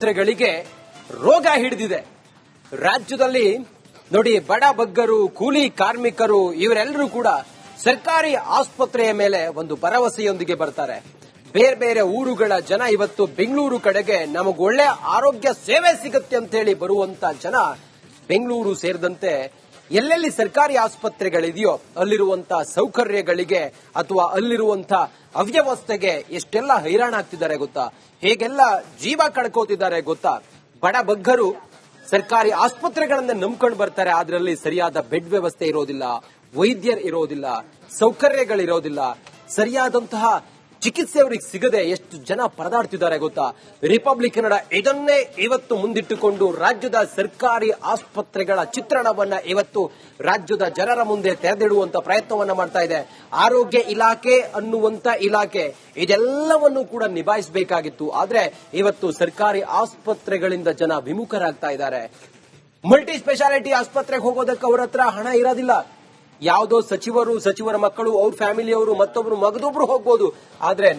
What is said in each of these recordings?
ಗಳಿಗೆ ರೋಗ ಹಿಡಿದಿದೆ. ರಾಜ್ಯದಲ್ಲಿ ನೋಡಿ, ಬಡ ಬಗ್ಗರು, ಕೂಲಿ ಕಾರ್ಮಿಕರು ಇವರೆಲ್ಲರೂ ಕೂಡ ಸರ್ಕಾರಿ ಆಸ್ಪತ್ರೆಯ ಮೇಲೆ ಒಂದು ಭರವಸೆಯೊಂದಿಗೆ ಬರ್ತಾರೆ. ಬೇರೆ ಬೇರೆ ಊರುಗಳ ಜನ ಇವತ್ತು ಬೆಂಗಳೂರು ಕಡೆಗೆ ನಮಗೆ ಒಳ್ಳೆ ಆರೋಗ್ಯ ಸೇವೆ ಸಿಗುತ್ತೆ ಅಂತ ಹೇಳಿ ಬರುವಂತ ಜನ ಬೆಂಗಳೂರು ಸೇರಿದಂತೆ ಎಲ್ಲೆಲ್ಲಿ ಸರ್ಕಾರಿ ಆಸ್ಪತ್ರೆಗಳಿದೆಯೋ ಅಲ್ಲಿರುವಂತಹ ಸೌಕರ್ಯಗಳಿಗೆ ಅಥವಾ ಅಲ್ಲಿರುವಂತಹ ಅವ್ಯವಸ್ಥೆಗೆ ಎಷ್ಟೆಲ್ಲ ಹೈರಾಣಾಗ್ತಿದ್ದಾರೆ ಗೊತ್ತಾ, ಹೇಗೆಲ್ಲ ಜೀವ ಕಳ್ಕೋತಿದ್ದಾರೆ ಗೊತ್ತಾ. ಬಡ ಬಗ್ಗರು ಸರ್ಕಾರಿ ಆಸ್ಪತ್ರೆಗಳನ್ನ ನಂಬ್ಕೊಂಡು ಬರ್ತಾರೆ, ಅದರಲ್ಲಿ ಸರಿಯಾದ ಬೆಡ್ ವ್ಯವಸ್ಥೆ ಇರೋದಿಲ್ಲ, ವೈದ್ಯರು ಇರೋದಿಲ್ಲ, ಸೌಕರ್ಯಗಳಿರೋದಿಲ್ಲ, ಸರಿಯಾದಂತಹ ಚಿಕಿತ್ಸೆ ಅವರಿಗೆ ಸಿಗದೆ ಎಷ್ಟು ಜನ ಪರದಾಡ್ತಿದ್ದಾರೆ ಗೊತ್ತಾ. ರಿಪಬ್ಲಿಕ್ ಕನ್ನಡ ಇದನ್ನೇ ಇವತ್ತು ಮುಂದಿಟ್ಟುಕೊಂಡು ರಾಜ್ಯದ ಸರ್ಕಾರಿ ಆಸ್ಪತ್ರೆಗಳ ಚಿತ್ರಣವನ್ನ ಇವತ್ತು ರಾಜ್ಯದ ಜನರ ಮುಂದೆ ತೆರೆದಿಡುವಂತ ಪ್ರಯತ್ನವನ್ನ ಮಾಡ್ತಾ ಇದೆ. ಆರೋಗ್ಯ ಇಲಾಖೆ ಅನ್ನುವಂತ ಇಲಾಖೆ ಇದೆಲ್ಲವನ್ನು ಕೂಡ ನಿಭಾಯಿಸಬೇಕಾಗಿತ್ತು. ಆದ್ರೆ ಇವತ್ತು ಸರ್ಕಾರಿ ಆಸ್ಪತ್ರೆಗಳಿಂದ ಜನ ವಿಮುಖರಾಗ್ತಾ ಇದ್ದಾರೆ. ಮಲ್ಟಿ ಸ್ಪೆಷಾಲಿಟಿ ಆಸ್ಪತ್ರೆಗೆ ಹೋಗೋದಕ್ಕೆ ಅವರ ಹತ್ರ ಹಣ ಇರೋದಿಲ್ಲ. ಯಾವುದೋ ಸಚಿವರ ಮಕ್ಕಳು, ಅವ್ರ ಫ್ಯಾಮಿಲಿಯವರು, ಮಗದೊಬ್ರು ಹೋಗ್ಬೋದು. ಆದ್ರೆ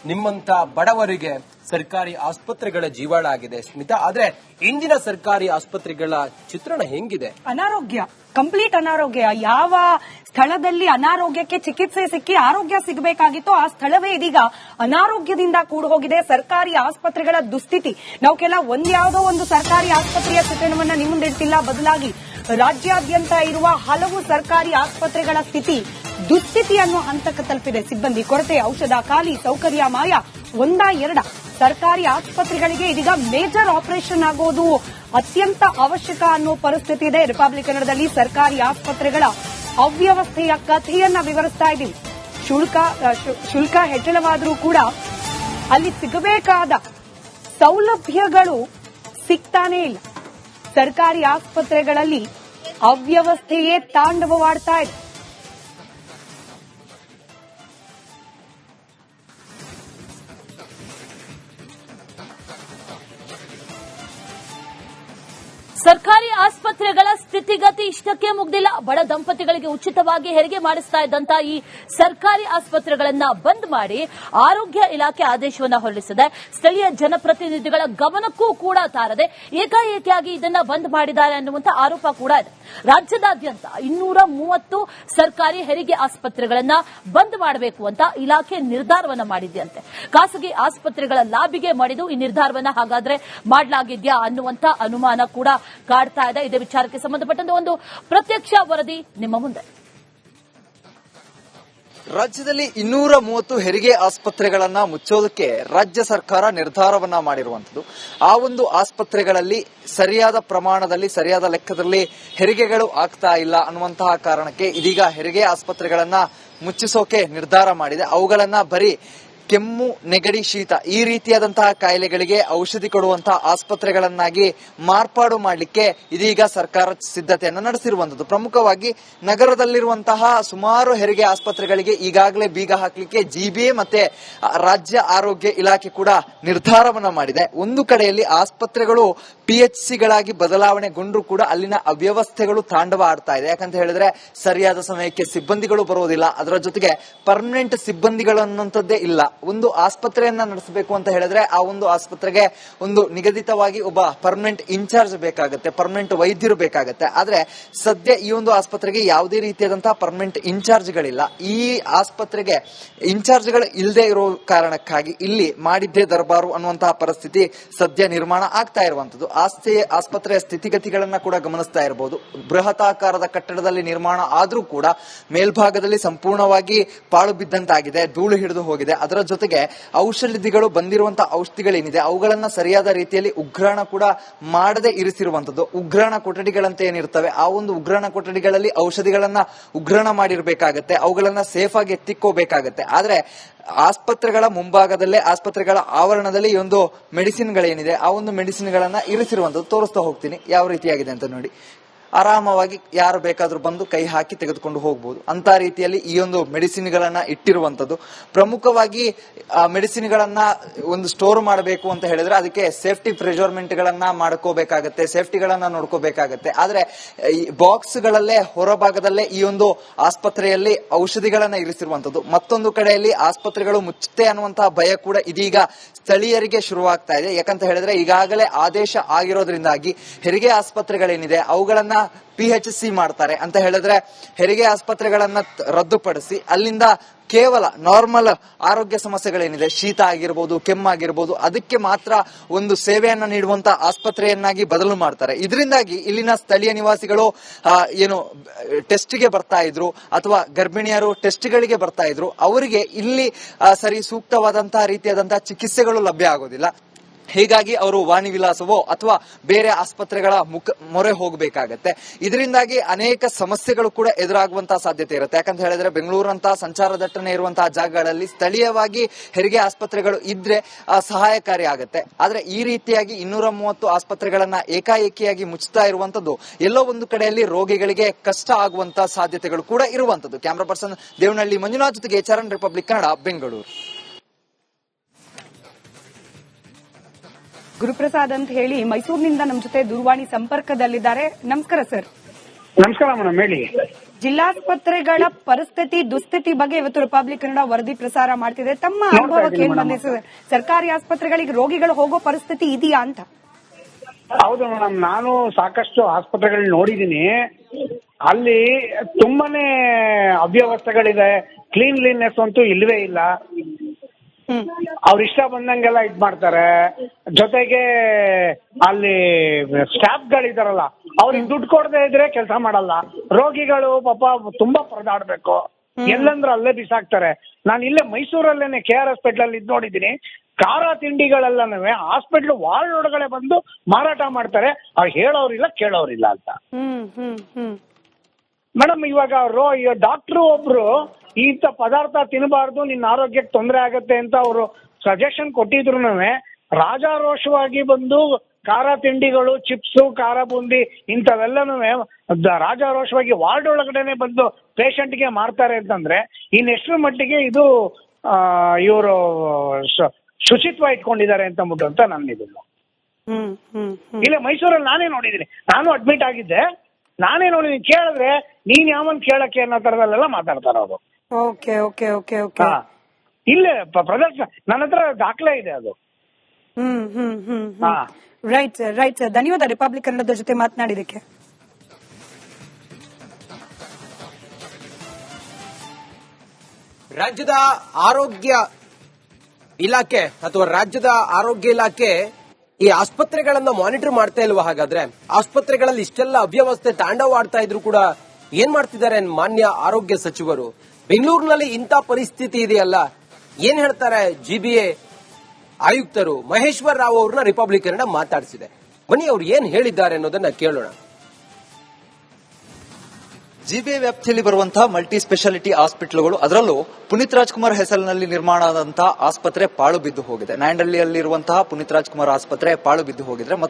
ನಿಮ್ಮಂತ ಬಡವರಿಗೆ ಸರ್ಕಾರಿ ಆಸ್ಪತ್ರೆಗಳ ಜೀವಾಳ ಆಗಿದೆ ಸ್ಮಿತಾ. ಆದ್ರೆ ಇಂದಿನ ಸರ್ಕಾರಿ ಆಸ್ಪತ್ರೆಗಳ ಚಿತ್ರಣ ಹೆಂಗಿದೆ? ಅನಾರೋಗ್ಯ, ಕಂಪ್ಲೀಟ್ ಅನಾರೋಗ್ಯ. ಯಾವ ಸ್ಥಳದಲ್ಲಿ ಅನಾರೋಗ್ಯಕ್ಕೆ ಚಿಕಿತ್ಸೆ ಸಿಕ್ಕಿ ಆರೋಗ್ಯ ಸಿಗಬೇಕಾಗಿತ್ತು ಆ ಸ್ಥಳವೇ ಇದೀಗ ಅನಾರೋಗ್ಯದಿಂದ ಕೂಡ ಹೋಗಿದೆ. ಸರ್ಕಾರಿ ಆಸ್ಪತ್ರೆಗಳ ದುಸ್ಥಿತಿ ನಾವು ಒಂದ್ಯಾವುದೋ ಒಂದು ಸರ್ಕಾರಿ ಆಸ್ಪತ್ರೆಯ ಚಿತ್ರಣವನ್ನ ನಿಮ್ಮ ಮುಂದೆ ಇಟ್ಟಿಲ್ಲ, ಬದಲಾಗಿ ರಾಜ್ಯಾದ್ಯಂತ ಇರುವ ಹಲವು ಸರ್ಕಾರಿ ಆಸ್ಪತ್ರೆಗಳ ದುಸ್ಥಿತಿ ಅನ್ನೋ ಹಂತಕ್ಕೆ ತಲುಪಿದೆ. ಸಿಬ್ಬಂದಿ ಕೊರತೆ, ಔಷಧ ಖಾಲಿ, ಸೌಕರ್ಯ ಮಾಯ, ಎರಡ ಸರ್ಕಾರಿ ಆಸ್ಪತ್ರೆಗಳಿಗೆ ಇದೀಗ ಮೇಜರ್ ಆಪರೇಷನ್ ಆಗೋದು ಅತ್ಯಂತ ಅವಶ್ಯಕ ಅನ್ನೋ ಪರಿಸ್ಥಿತಿ ಇದೆ. ರಿಪಬ್ಲಿಕ್ ಕನ್ನಡದಲ್ಲಿ ಸರ್ಕಾರಿ ಆಸ್ಪತ್ರೆಗಳ ಅವ್ಯವಸ್ಥೆಯ ಕಥೆಯನ್ನ ವಿವರಿಸ್ತಾ ಇದ್ದೀವಿ. ಶುಲ್ಕ ಹೆಚ್ಚಳವಾದರೂ ಕೂಡ ಅಲ್ಲಿ ಸಿಗಬೇಕಾದ ಸೌಲಭ್ಯಗಳು ಸಿಗ್ತಾನೇ ಇಲ್ಲ. ಸರ್ಕಾರಿ ಆಸ್ಪತ್ರೆಗಳಲ್ಲಿ ಅವ್ಯವಸ್ಥೆಯೇ ತಾಂಡವವಾಡ್ತಾ ಇದೆ. ಸರ್ಕಾರಿ ಆಸ್ಪತ್ರೆಗಳ ಸ್ಥಿತಿಗತಿ ಇಷ್ಟಕ್ಕೆ ಮುಗ್ದಿಲ್ಲ. ಬಡ ದಂಪತಿಗಳಿಗೆ ಉಚಿತವಾಗಿ ಹೆರಿಗೆ ಮಾಡಿಸ್ತಾ ಇದ್ದಂತ ಈ ಸರ್ಕಾರಿ ಆಸ್ಪತ್ರೆಗಳನ್ನ ಬಂದ್ ಮಾಡಿ ಆರೋಗ್ಯ ಇಲಾಖೆ ಆದೇಶವನ್ನ ಹೊರಡಿಸಿದೆ. ಸ್ಥಳೀಯ ಜನಪ್ರತಿನಿಧಿಗಳ ಗಮನಕ್ಕೂ ಕೂಡ ತಾರದೆ ಏಕಾಏಕಿಯಾಗಿ ಇದನ್ನ ಬಂದ್ ಮಾಡಿದ್ದಾರೆ ಅನ್ನುವಂತ ಆರೋಪ ಕೂಡ ಇದೆ. ರಾಜ್ಯದಾದ್ಯಂತ 230 ಸರ್ಕಾರಿ ಹೆರಿಗೆ ಆಸ್ಪತ್ರೆಗಳನ್ನ ಬಂದ್ ಮಾಡಬೇಕು ಅಂತ ಇಲಾಖೆ ನಿರ್ಧಾರವನ್ನ ಮಾಡಿದ್ಯಂತೆ. ಖಾಸಗಿ ಆಸ್ಪತ್ರೆಗಳ ಲಾಬಿಗೆ ಮಾಡಿದ್ದು ಈ ನಿರ್ಧಾರವನ್ನ ಹಾಗಾದ್ರೆ ಮಾಡಲಾಗಿದ್ಯಾ ಅನ್ನುವಂತ ಅನುಮಾನ ಕೂಡ ಕಾಡ್ತಾ ಇದೆ. ಇದೇ ವಿಚಾರಕ್ಕೆ ಸಂಬಂಧಪಟ್ಟಂತೆ ಒಂದು ಪ್ರತ್ಯಕ್ಷ ವರದಿ ನಿಮ್ಮ ಮುಂದೆ. ರಾಜ್ಯದಲ್ಲಿ 230 ಹೆರಿಗೆ ಆಸ್ಪತ್ರೆಗಳನ್ನ ಮುಚ್ಚೋದಕ್ಕೆ ರಾಜ್ಯ ಸರ್ಕಾರ ನಿರ್ಧಾರವನ್ನ ಮಾಡಿರುವಂತದ್ದು. ಆ ಒಂದು ಆಸ್ಪತ್ರೆಗಳಲ್ಲಿ ಸರಿಯಾದ ಪ್ರಮಾಣದಲ್ಲಿ, ಸರಿಯಾದ ಲೆಕ್ಕದಲ್ಲಿ ಹೆರಿಗೆಗಳು ಆಗ್ತಾ ಇಲ್ಲ ಅನ್ನುವಂತಹ ಕಾರಣಕ್ಕೆ ಇದೀಗ ಹೆರಿಗೆ ಆಸ್ಪತ್ರೆಗಳನ್ನ ಮುಚ್ಚಿಸೋಕೆ ನಿರ್ಧಾರ ಮಾಡಿದೆ. ಅವುಗಳನ್ನ ಬರೀ ಕೆಮ್ಮು, ನೆಗಡಿ, ಶೀತ ಈ ರೀತಿಯಾದಂತಹ ಕಾಯಿಲೆಗಳಿಗೆ ಔಷಧಿ ಕೊಡುವಂತಹ ಆಸ್ಪತ್ರೆಗಳನ್ನಾಗಿ ಮಾರ್ಪಾಡು ಮಾಡಲಿಕ್ಕೆ ಇದೀಗ ಸರ್ಕಾರ ಸಿದ್ಧತೆಯನ್ನು ನಡೆಸಿರುವಂತದ್ದು. ಪ್ರಮುಖವಾಗಿ ನಗರದಲ್ಲಿರುವಂತಹ ಸುಮಾರು ಹೆರಿಗೆ ಆಸ್ಪತ್ರೆಗಳಿಗೆ ಈಗಾಗಲೇ ಬೀಗ ಹಾಕಲಿಕ್ಕೆ ಜಿಬಿಎ ಮತ್ತೆ ರಾಜ್ಯ ಆರೋಗ್ಯ ಇಲಾಖೆ ಕೂಡ ನಿರ್ಧಾರವನ್ನ ಮಾಡಿದೆ. ಒಂದು ಕಡೆಯಲ್ಲಿ ಆಸ್ಪತ್ರೆಗಳು ಪಿಎಚ್ಸಿಗಳಾಗಿ ಬದಲಾವಣೆಗೊಂಡ್ರೂ ಕೂಡ ಅಲ್ಲಿನ ಅವ್ಯವಸ್ಥೆಗಳು ತಾಂಡವ ಆಡ್ತಾ ಇದೆ. ಯಾಕಂತ ಹೇಳಿದ್ರೆ ಸರಿಯಾದ ಸಮಯಕ್ಕೆ ಸಿಬ್ಬಂದಿಗಳು ಬರೋದಿಲ್ಲ, ಅದರ ಜೊತೆಗೆ ಪರ್ಮನೆಂಟ್ ಸಿಬ್ಬಂದಿಗಳು ಅನ್ನುವಂಥದ್ದೇ ಇಲ್ಲ. ಒಂದು ಆಸ್ಪತ್ರೆಯನ್ನ ನಡೆಸಬೇಕು ಅಂತ ಹೇಳಿದ್ರೆ ಆ ಒಂದು ಆಸ್ಪತ್ರೆಗೆ ಒಂದು ನಿಗದಿತವಾಗಿ ಒಬ್ಬ ಪರ್ಮನೆಂಟ್ ಇನ್ಚಾರ್ಜ್ ಬೇಕಾಗುತ್ತೆ, ಪರ್ಮನೆಂಟ್ ವೈದ್ಯರು ಬೇಕಾಗುತ್ತೆ. ಆದ್ರೆ ಸದ್ಯ ಈ ಒಂದು ಆಸ್ಪತ್ರೆಗೆ ಯಾವುದೇ ರೀತಿಯಾದಂತಹ ಪರ್ಮನೆಂಟ್ ಇನ್ಚಾರ್ಜ್ಗಳಿಲ್ಲ. ಈ ಆಸ್ಪತ್ರೆಗೆ ಇನ್ಚಾರ್ಜ್ಗಳು ಇಲ್ಲದೆ ಇರೋ ಕಾರಣಕ್ಕಾಗಿ ಇಲ್ಲಿ ಮಾಡಿದ್ದೇ ದರ್ಬಾರು ಅನ್ನುವಂತಹ ಪರಿಸ್ಥಿತಿ ಸದ್ಯ ನಿರ್ಮಾಣ ಆಗ್ತಾ ಇರುವಂತದ್ದು. ಆಸ್ಪತ್ರೆಯ ಸ್ಥಿತಿಗತಿಗಳನ್ನ ಕೂಡ ಗಮನಿಸ್ತಾ ಇರಬಹುದು. ಬೃಹತಾಕಾರದ ಕಟ್ಟಡದಲ್ಲಿ ನಿರ್ಮಾಣ ಆದ್ರೂ ಕೂಡ ಮೇಲ್ಭಾಗದಲ್ಲಿ ಸಂಪೂರ್ಣವಾಗಿ ಪಾಳು ಬಿದ್ದಂತಾಗಿದೆ, ಧೂಳು ಹಿಡಿದು ಹೋಗಿದೆ. ಅದರ ಜೊತೆಗೆ ಔಷಧಿಗಳು ಬಂದಿರುವಂತಹ ಔಷಧಿಗಳೇನಿದೆ ಅವುಗಳನ್ನ ಸರಿಯಾದ ರೀತಿಯಲ್ಲಿ ಉಗ್ರಾಣ ಕೂಡ ಮಾಡದೆ ಇರಿಸಿರುವಂತದ್ದು. ಉಗ್ರಾಣ ಕೊಠಡಿಗಳಂತ ಏನಿರ್ತವೆ ಆ ಒಂದು ಉಗ್ರಾಣ ಕೊಠಡಿಗಳಲ್ಲಿ ಔಷಧಿಗಳನ್ನ ಉಗ್ರಾಣ ಮಾಡಿರ್ಬೇಕಾಗತ್ತೆ, ಅವುಗಳನ್ನ ಸೇಫ್ ಆಗಿ ಎತ್ತಿಕ್ಕೋಬೇಕಾಗತ್ತೆ. ಆದ್ರೆ ಆಸ್ಪತ್ರೆಗಳ ಮುಂಭಾಗದಲ್ಲೇ, ಆಸ್ಪತ್ರೆಗಳ ಆವರಣದಲ್ಲಿ ಈ ಒಂದು ಮೆಡಿಸಿನ್ಗಳೇನಿದೆ ಆ ಒಂದು ಮೆಡಿಸಿನ್ಗಳನ್ನ ಇರಿಸಿರುವಂತದ್ದು ತೋರಿಸ್ತಾ ಹೋಗ್ತೀನಿ ಯಾವ ರೀತಿಯಾಗಿದೆ ಅಂತ ನೋಡಿ. ಆರಾಮವಾಗಿ ಯಾರು ಬೇಕಾದ್ರೂ ಬಂದು ಕೈ ಹಾಕಿ ತೆಗೆದುಕೊಂಡು ಹೋಗ್ಬೋದು ಅಂತ ರೀತಿಯಲ್ಲಿ ಈ ಒಂದು ಮೆಡಿಸಿನ್ ಗಳನ್ನ ಇಟ್ಟಿರುವಂತದ್ದು. ಪ್ರಮುಖವಾಗಿ ಮೆಡಿಸಿನ್ ಗಳನ್ನ ಒಂದು ಸ್ಟೋರ್ ಮಾಡಬೇಕು ಅಂತ ಹೇಳಿದ್ರೆ ಅದಕ್ಕೆ ಸೇಫ್ಟಿ ಪ್ರಿಸರ್ವ್ಮೆಂಟ್ ಗಳನ್ನ ಮಾಡ್ಕೋಬೇಕಾಗತ್ತೆ, ಸೇಫ್ಟಿ ಗಳನ್ನ ನೋಡ್ಕೋಬೇಕಾಗತ್ತೆ. ಆದ್ರೆ ಈ ಬಾಕ್ಸ್ ಗಳಲ್ಲೇ ಹೊರಭಾಗದಲ್ಲೇ ಈ ಒಂದು ಆಸ್ಪತ್ರೆಯಲ್ಲಿ ಔಷಧಿಗಳನ್ನ ಇರಿಸಿರುವಂತದ್ದು. ಮತ್ತೊಂದು ಕಡೆಯಲ್ಲಿ ಆಸ್ಪತ್ರೆಗಳು ಮುಚ್ಚುತ್ತೆ ಅನ್ನುವಂತಹ ಭಯ ಕೂಡ ಇದೀಗ ಸ್ಥಳೀಯರಿಗೆ ಶುರುವಾಗ್ತಾ ಇದೆ. ಯಾಕಂತ ಹೇಳಿದ್ರೆ ಈಗಾಗಲೇ ಆದೇಶ ಆಗಿರೋದ್ರಿಂದಾಗಿ ಹೆರಿಗೆ ಆಸ್ಪತ್ರೆಗಳೇನಿದೆ ಅವುಗಳನ್ನ PHC ಮಾಡ್ತಾರೆ ಅಂತ ಹೇಳಿದ್ರೆ ಹೆರಿಗೆ ಆಸ್ಪತ್ರೆಗಳನ್ನ ರದ್ದುಪಡಿಸಿ ಅಲ್ಲಿಂದ ಕೇವಲ ನಾರ್ಮಲ್ ಆರೋಗ್ಯ ಸಮಸ್ಯೆಗಳೇನಿದೆ, ಶೀತ ಆಗಿರ್ಬೋದು, ಕೆಮ್ಮಾಗಿರ್ಬೋದು, ಅದಕ್ಕೆ ಮಾತ್ರ ಒಂದು ಸೇವೆಯನ್ನ ನೀಡುವಂತ ಆಸ್ಪತ್ರೆಯನ್ನಾಗಿ ಬದಲು ಮಾಡ್ತಾರೆ. ಇದರಿಂದಾಗಿ ಇಲ್ಲಿನ ಸ್ಥಳೀಯ ನಿವಾಸಿಗಳು ಏನು ಟೆಸ್ಟ್ಗೆ ಬರ್ತಾ ಇದ್ರು ಅಥವಾ ಗರ್ಭಿಣಿಯರು ಟೆಸ್ಟ್ಗಳಿಗೆ ಬರ್ತಾ ಇದ್ರು, ಅವರಿಗೆ ಇಲ್ಲಿ ಸರಿ ಸೂಕ್ತವಾದಂತಹ ರೀತಿಯಾದಂತಹ ಚಿಕಿತ್ಸೆಗಳು ಲಭ್ಯ ಆಗೋದಿಲ್ಲ. ಹೀಗಾಗಿ ಅವರು ವಾಣಿ ವಿಲಾಸವೋ ಅಥವಾ ಬೇರೆ ಆಸ್ಪತ್ರೆಗಳ ಮೊರೆ ಹೋಗಬೇಕಾಗತ್ತೆ. ಇದರಿಂದಾಗಿ ಅನೇಕ ಸಮಸ್ಯೆಗಳು ಕೂಡ ಎದುರಾಗುವಂತಹ ಸಾಧ್ಯತೆ ಇರುತ್ತೆ. ಯಾಕಂತ ಹೇಳಿದ್ರೆ ಬೆಂಗಳೂರಂತಹ ಸಂಚಾರ ದಟ್ಟಣೆ ಇರುವಂತಹ ಜಾಗಗಳಲ್ಲಿ ಸ್ಥಳೀಯವಾಗಿ ಹೆರಿಗೆ ಆಸ್ಪತ್ರೆಗಳು ಇದ್ರೆ ಸಹಾಯಕಾರಿ ಆಗುತ್ತೆ. ಆದ್ರೆ ಈ ರೀತಿಯಾಗಿ 230 ಆಸ್ಪತ್ರೆಗಳನ್ನ ಏಕಾಏಕಿಯಾಗಿ ಮುಚ್ಚುತ್ತಾ ಇರುವಂತದ್ದು ಎಲ್ಲೋ ಒಂದು ಕಡೆಯಲ್ಲಿ ರೋಗಿಗಳಿಗೆ ಕಷ್ಟ ಆಗುವಂತಹ ಸಾಧ್ಯತೆಗಳು ಕೂಡ ಇರುವಂತದ್ದು. ಕ್ಯಾಮರಾ ಪರ್ಸನ್ ದೇವನಹಳ್ಳಿ ಮಂಜುನಾಥ್ ಜೊತೆಗೆ ಚರಣ್, ರಿಪಬ್ಲಿಕ್ ಕನ್ನಡ, ಬೆಂಗಳೂರು. ಗುರುಪ್ರಸಾದ್ ಅಂತ ಹೇಳಿ ಮೈಸೂರಿನಿಂದ ನಮ್ಮ ಜೊತೆ ದೂರವಾಣಿ ಸಂಪರ್ಕದಲ್ಲಿದ್ದಾರೆ. ನಮಸ್ಕಾರ ಸರ್. ನಮಸ್ಕಾರ ಮೇಡಮ್, ಹೇಳಿ. ಜಿಲ್ಲಾಸ್ಪತ್ರೆಗಳ ಪರಿಸ್ಥಿತಿ ದುಸ್ಥಿತಿ ಬಗ್ಗೆ ಇವತ್ತು ರಿಪಬ್ಲಿಕ್ ಕನ್ನಡ ವರದಿ ಪ್ರಸಾರ ಮಾಡ್ತಿದೆ. ತಮ್ಮ ಅನುಭವಕ್ಕೆ ಏನ್ ಬಂದಿದೆ? ಸರ್ಕಾರಿ ಆಸ್ಪತ್ರೆಗಳಿಗೆ ರೋಗಿಗಳು ಹೋಗೋ ಪರಿಸ್ಥಿತಿ ಇದೆಯಾ ಅಂತ? ಹೌದು ಮೇಡಮ್, ನಾನು ಸಾಕಷ್ಟು ಆಸ್ಪತ್ರೆಗಳು ನೋಡಿದೀನಿ. ಅಲ್ಲಿ ತುಂಬಾನೇ ಅವ್ಯವಸ್ಥೆಗಳಿದೆ. ಕ್ಲೀನ್ಲಿನೆಸ್ ಅಂತೂ ಇಲ್ವೇ ಇಲ್ಲ. ಅವ್ರ ಇಷ್ಟ ಬಂದಂಗೆಲ್ಲ ಇದ್ ಮಾಡ್ತಾರೆ. ಜೊತೆಗೆ ಅಲ್ಲಿ ಸ್ಟಾಫ್ ಗಳಿದಾರಲ್ಲ, ಅವ್ರಿಗೆ ದುಡ್ಡು ಕೊಡದೆ ಇದ್ರೆ ಕೆಲಸ ಮಾಡಲ್ಲ. ರೋಗಿಗಳು ಪಾಪ ತುಂಬಾ ಪರದಾಡ್ಬೇಕು. ಎಲ್ಲಂದ್ರೆ ಅಲ್ಲೇ ಬಿಸಾಕ್ತಾರೆ. ನಾನು ಇಲ್ಲೇ ಮೈಸೂರಲ್ಲೇನೆ KR ಹಾಸ್ಪಿಟಲ್ ಅಲ್ಲಿ ಇದ್ ನೋಡಿದೀನಿ. ಖಾರ ತಿಂಡಿಗಳೆಲ್ಲನೂ ಹಾಸ್ಪಿಟ್ಲ್ ವಾರ್ಡ್ ಒಳಗಡೆ ಬಂದು ಮಾರಾಟ ಮಾಡ್ತಾರೆ. ಅವ್ರು ಹೇಳೋರಿಲ್ಲ ಕೇಳೋರಿಲ್ಲ ಅಂತ. ಮೇಡಮ್, ಇವಾಗ ಡಾಕ್ಟ್ರು ಒಬ್ರು ಇಂಥ ಪದಾರ್ಥ ತಿನ್ನಬಾರ್ದು, ನಿನ್ನ ಆರೋಗ್ಯಕ್ಕೆ ತೊಂದರೆ ಆಗತ್ತೆ ಅಂತ ಅವರು ಸಜೆಷನ್ ಕೊಟ್ಟಿದ್ರು ರಾಜಾರೋಷವಾಗಿ ಬಂದು ಖಾರ ತಿಂಡಿಗಳು, ಚಿಪ್ಸು, ಖಾರ ಬೂಂದಿ ಇಂಥವೆಲ್ಲನೂ ರಾಜಾರೋಷವಾಗಿ ವಾರ್ಡ್ ಒಳಗಡೆನೆ ಬಂದು ಪೇಷಂಟ್ಗೆ ಮಾರ್ತಾರೆ ಅಂತಂದ್ರೆ ಇನ್ನೆಷ್ಟರ ಮಟ್ಟಿಗೆ ಇದು ಇವರು ಶುಚಿತ್ವ ಇಟ್ಕೊಂಡಿದ್ದಾರೆ ಅಂತ ನನ್ನಿದಿಲ್ಲ. ಇಲ್ಲ ಮೈಸೂರಲ್ಲಿ ನಾನೇ ನೋಡಿದ್ದೀನಿ. ನಾನು ಅಡ್ಮಿಟ್ ಆಗಿದ್ದೆ. ನಾನೇ ನೋಡಿದೀನಿ. ಕೇಳಿದ್ರೆ ನೀನ್ ಯಾವನ್ ಕೇಳಕ್ಕೆ ಅನ್ನೋ ತರದಲ್ಲೆಲ್ಲ ಮಾತಾಡ್ತಾರ ಅವರು. Okay okay okay okay. ಇಲ್ಲೇ ಪ್ರದರ್ಶನ ನನ್ನ ಹತ್ರ ದಾಖಲೆ ಇದೆ ಅದು. Right sir, right sir. ಧನ್ಯವಾದ ರಿಪಬ್ಲಿಕ್ ಕನ್ನಡದ ಜೊತೆ ಮಾತನಾಡಿದಕ್ಕೆ. ರಾಜ್ಯದ ಆರೋಗ್ಯ ಇಲಾಖೆ ಅಥವಾ ರಾಜ್ಯದ ಆರೋಗ್ಯ ಇಲಾಖೆ ಈ ಆಸ್ಪತ್ರೆಗಳನ್ನ ಮಾನಿಟರ್ ಮಾಡ್ತಾ ಇಲ್ವಾ? ಹಾಗಾದ್ರೆ ಆಸ್ಪತ್ರೆಗಳಲ್ಲಿ ಇಷ್ಟೆಲ್ಲ ಅವ್ಯವಸ್ಥೆ ತಾಂಡವಾಡ್ತಾ ಇದ್ರು ಕೂಡ ಏನ್ ಮಾಡ್ತಿದ್ದಾರೆ ಮಾನ್ಯ ಆರೋಗ್ಯ ಸಚಿವರು? ಬೆಂಗಳೂರಿನಲ್ಲಿ ಇಂಥ ಪರಿಸ್ಥಿತಿ ಇದೆಯಲ್ಲ, ಏನ್ ಹೇಳ್ತಾರೆ GBA ಆಯುಕ್ತರು ಮಹೇಶ್ವರ್ ರಾವ್ ಅವ್ರನ್ನ ರಿಪಬ್ಲಿಕ್ ಕನ್ನಡ ಮಾತಾಡಿಸಿದೆ. ಬನ್ನಿ ಅವ್ರು ಏನ್ ಹೇಳಿದ್ದಾರೆ ಅನ್ನೋದನ್ನ ಕೇಳೋಣ. GBA ವ್ಯಾಪ್ತಿಯಲ್ಲಿ ಬರುವಂತಹ ಮಲ್ಟಿ ಸ್ಪೆಷಾಲಿಟಿ ಹಾಸ್ಪಿಟಲ್ಗಳು, ಅದರಲ್ಲೂ ಪುನೀತ್ ರಾಜ್ಕುಮಾರ್ ಹೆಸರಿನಲ್ಲಿ ನಿರ್ಮಾಣ ಆದಂತಹ ಆಸ್ಪತ್ರೆ ಪಾಳು ಬಿದ್ದು ಹೋಗಿದೆ. ನಾಯಂಡಹಳ್ಳಿಯಲ್ಲಿರುವಂತಹ ಪುನೀತ್ ರಾಜ್ಕುಮಾರ್ ಆಸ್ಪತ್ರೆ ಪಾಳು ಬಿದ್ದು ಹೋಗಿದ್ರೆ